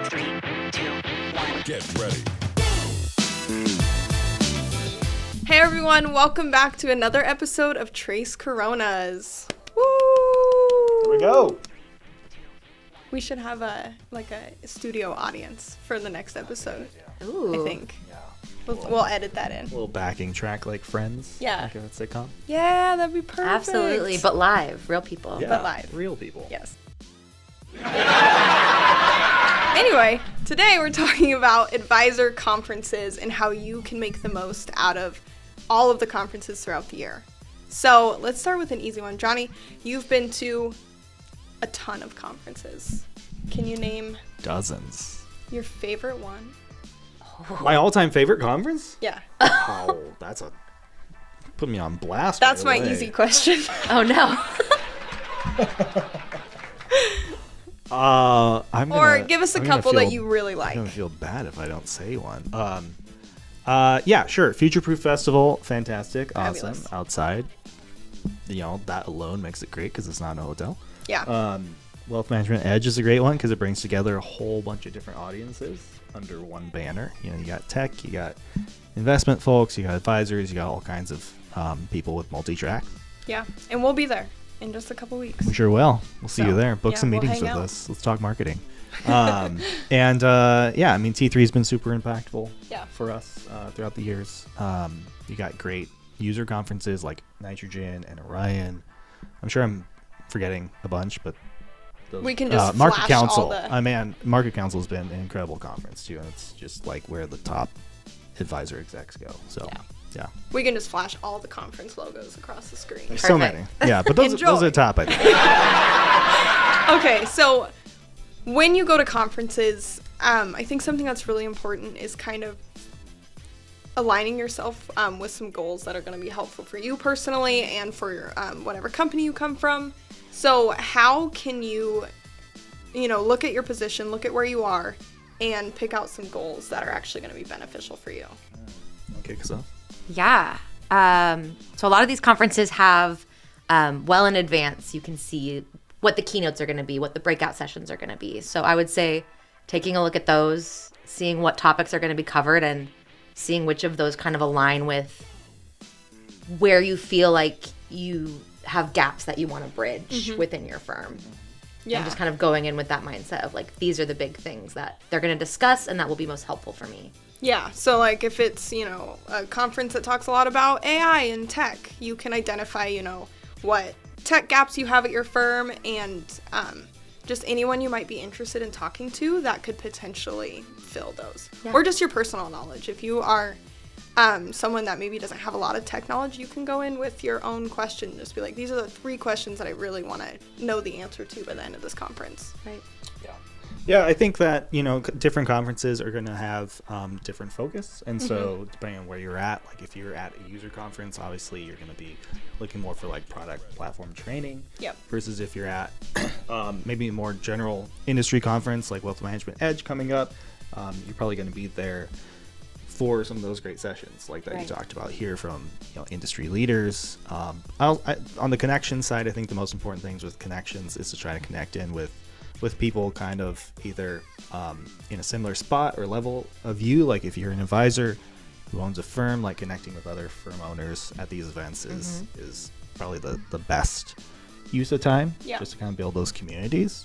3, 2, 1. Get ready. Hey everyone, welcome back to another episode of Trace Coronas. Woo! Here we go. We should have a studio audience for the next episode. Ooh. I think. We'll edit that in. A little backing track like Friends. Yeah. Like a sitcom. Yeah, that'd be perfect. Absolutely, but live, real people. Yeah. But live. Real people. Yes. Anyway, today we're talking about advisor conferences and how you can make the most out of all of the conferences throughout the year. So let's start with an easy one. Johnny, you've been to a ton of conferences. Can you name Dozens. your favorite one? My all-time favorite conference? Yeah. Oh, that's a... Put me on blast. That's right my away. easy question. Oh no. I'm gonna, Or give us a I'm gonna couple that feel- you really I'm like. gonna feel bad if I don't say one. Yeah, sure. Future Proof Festival, fantastic, awesome. Fabulous. Outside, that alone makes it great because it's not in a hotel. Yeah. Wealth Management Edge is a great one because it brings together a whole bunch of different audiences under one banner. You got tech, you got investment folks, you got advisors, you got all kinds of people with multi-track. Yeah. And we'll be there in just a couple weeks. We sure will. We'll see So, you there. Book yeah, some we'll meetings hang with out. us. Let's talk marketing. T3 has been super impactful Yeah. for us throughout the years. You got great user conferences like Nitrogen and Orion. I'm sure I'm forgetting a bunch, but those, We can just Market flash Council. all the- Market Council has been an incredible conference too, and it's just like where the top advisor execs go. So yeah. We can just flash all the conference logos across the screen. There's so many. Yeah, but those Enjoy. are top, I think. Okay, so when you go to conferences, I think something that's really important is kind of aligning yourself with some goals that are going to be helpful for you personally and for your, whatever company you come from. So how can you, look at your position, look at where you are, and pick out some goals that are actually going to be beneficial for you? Okay, so Yeah. So a lot of these conferences have, well in advance, you can see what the keynotes are going to be, what the breakout sessions are going to be. So I would say taking a look at those, seeing what topics are going to be covered, and seeing which of those kind of align with where you feel like you have gaps that you want to bridge within your firm. Yeah. And just kind of going in with that mindset of like, these are the big things that they're going to discuss and that will be most helpful for me. Yeah, so like if it's, a conference that talks a lot about AI and tech, you can identify, what tech gaps you have at your firm and just anyone you might be interested in talking to that could potentially fill those. Yeah. Or just your personal knowledge. If you are someone that maybe doesn't have a lot of tech knowledge, you can go in with your own question. Just be like, these are the 3 questions that I really want to know the answer to by the end of this conference. Right. Yeah, I think that, different conferences are going to have different focus. And so depending on where you're at, like if you're at a user conference, obviously you're going to be looking more for like product platform training. Yep. Versus if you're at maybe a more general industry conference like Wealth Management Edge coming up, you're probably going to be there for some of those great sessions like that you Right. talked about here from industry leaders. On the connection side, I think the most important things with connections is to try to connect in with people kind of either in a similar spot or level of you. Like if you're an advisor who owns a firm, like connecting with other firm owners at these events is probably the best use of time. Yeah. Just to kind of build those communities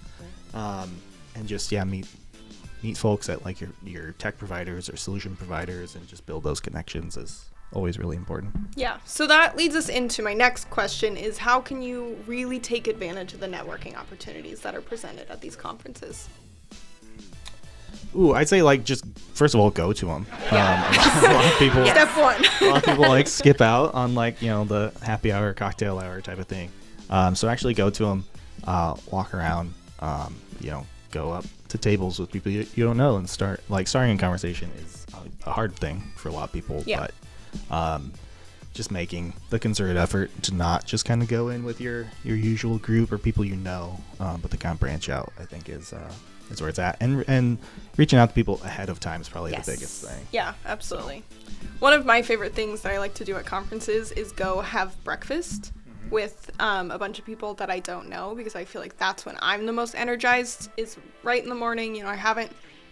and just meet folks at like your tech providers or solution providers and just build those connections is always really important. Yeah, so that leads us into my next question is how can you really take advantage of the networking opportunities that are presented at these conferences? Ooh, I'd say like just first of all go to them. Yeah. A lot of people Step 1. a lot of people like skip out on like the happy hour, cocktail hour type of thing. So actually go to them, walk around, go up to tables with people you don't know and starting a conversation is a hard thing for a lot of people. Yeah. But just making the concerted effort to not just kind of go in with your usual group or people but to kind of branch out, I think is where it's at. And reaching out to people ahead of time is probably Yes. the biggest thing. Yeah, absolutely. One of my favorite things that I like to do at conferences is go have breakfast with a bunch of people that I don't know, because I feel like that's when I'm the most energized, is right in the morning. I haven't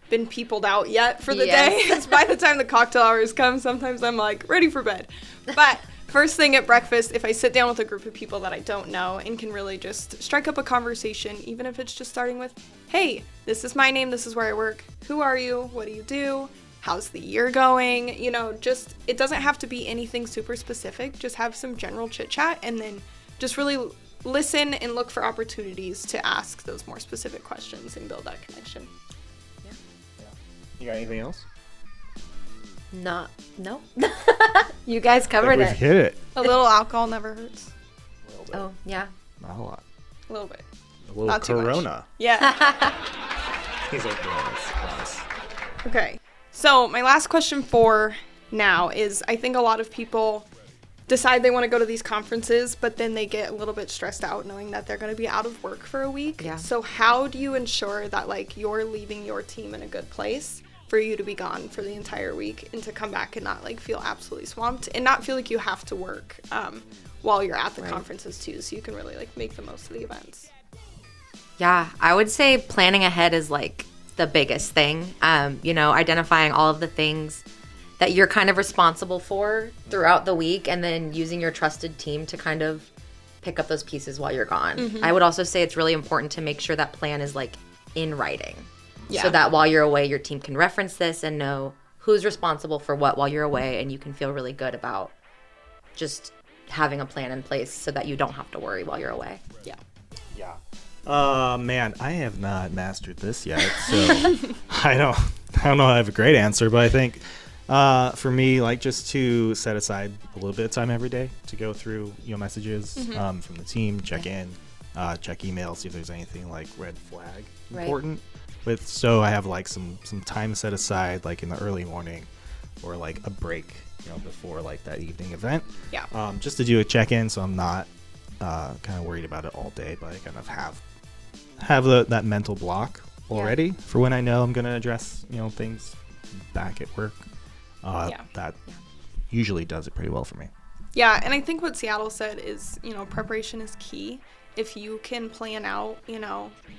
been peopled out yet for the Yes. day. It's by the time the cocktail hours come, sometimes I'm like ready for bed. But first thing at breakfast, if I sit down with a group of people that I don't know and can really just strike up a conversation, even if it's just starting with, hey, this is my name, this is where I work, who are you, what do you do, how's the year going, you know, just, it doesn't have to be anything super specific, just have some general chit chat and then just really listen and look for opportunities to ask those more specific questions and build that connection. You got anything else? No. You guys covered We've it. hit it. A little alcohol never hurts. A little bit. Oh, yeah. Not a lot. A little bit. A little Not too much. Corona. Yeah. He's like, nice. Okay. So my last question for now is, I think a lot of people decide they want to go to these conferences, but then they get a little bit stressed out knowing that they're going to be out of work for a week. Yeah. So how do you ensure that like you're leaving your team in a good place for you to be gone for the entire week and to come back and not like feel absolutely swamped and not feel like you have to work while you're at the conferences too, so you can really like make the most of the events? Yeah, I would say planning ahead is like the biggest thing. You know, identifying all of the things that you're kind of responsible for throughout the week and then using your trusted team to kind of pick up those pieces while you're gone. I would also say it's really important to make sure that plan is like in writing. Yeah. So that while you're away, your team can reference this and know who's responsible for what while you're away, and you can feel really good about just having a plan in place so that you don't have to worry while you're away. Yeah. Man, I have not mastered this yet, so I don't know. I have a great answer, but I think for me, like just to set aside a little bit of time every day to go through messages from the team, check in, check email, see if there's anything like red flag important. So I have like some time set aside, like in the early morning, or like a break, before like that evening event. Yeah. Just to do a check in, so I'm not kind of worried about it all day, but I kind of have that mental block already for when I know I'm gonna address things back at work. That usually does it pretty well for me. Yeah, and I think what Seattle said is, preparation is key. If you can plan out,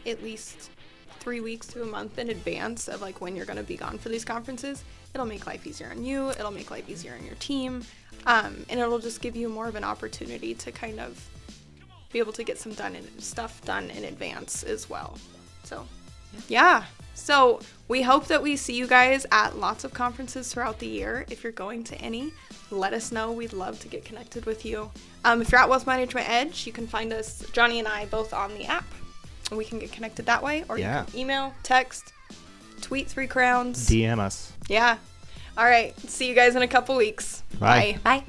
at least 3 weeks to a month in advance of like when you're going to be gone for these conferences, it'll make life easier on you. It'll make life easier on your team. And it'll just give you more of an opportunity to kind of be able to get stuff done in advance as well. So, yeah. So we hope that we see you guys at lots of conferences throughout the year. If you're going to any, let us know. We'd love to get connected with you. If you're at Wealth Management Edge, you can find us, Johnny and I, both on the app. And we can get connected that way. Or you can email, text, tweet 3 Crowns. DM us. Yeah. All right. See you guys in a couple weeks. Bye. Bye.